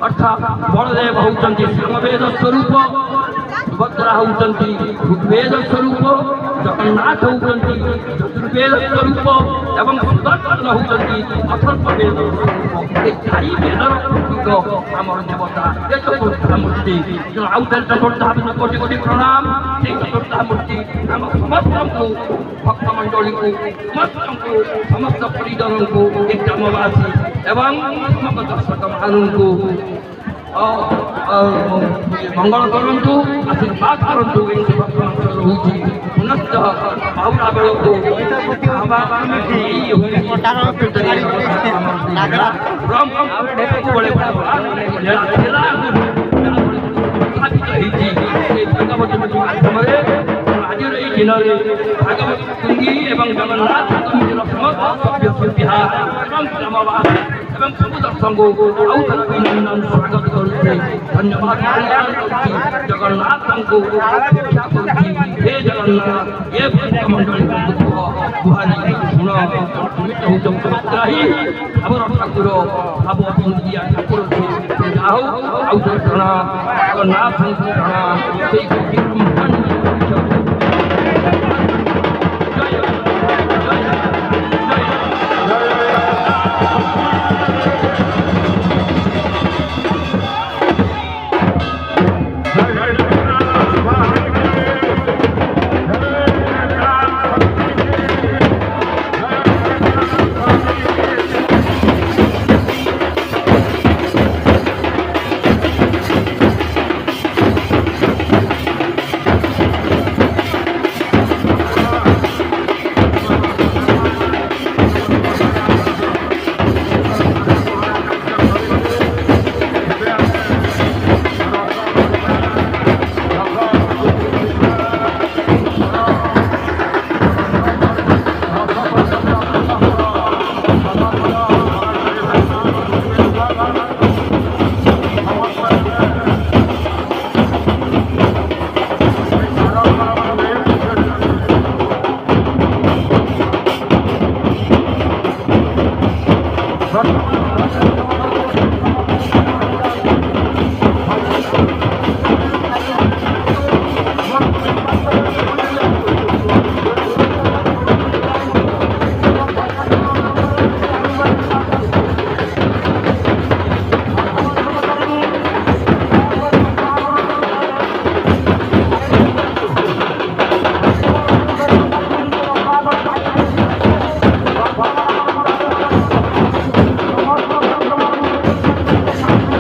अर्थात बलदेव होउचंती सामवेद स्वरूप, सुभद्रा होउचंती ऋग्वेद स्वरूप, जगन्नाथ होउचंती चतुर्वेद स्वरूप एवं सुदर्शन होउचंती अथर्ववेद स्वरूप। ए चारि वेदर प्रतीक आमर देवता ए चतुर्था मूर्ति। आउ चतुर्था कोटि कोटि प्रणाम। से चतुर्था मूर्ति आम समस्त भक्त मंडली को समस्त परिजन को एक ग्रामवासी एवं समस्त दर्शक मानू मंगल करंतु, आशीर्वाद करंतु। रोचे पुनश्च बाहुला बेल को जगन्नाथ स्वागत करुचे। धन्यवाद जगन्नाथ को हे जगन्नाथ ये भक्त मंडली दुख गुहारी गुण निमित्त हो चमत्कारी आमर ठाकुर भाव बंदिया ठाकुर से जाओ आउ प्रणाम जगन्नाथ प्रणाम।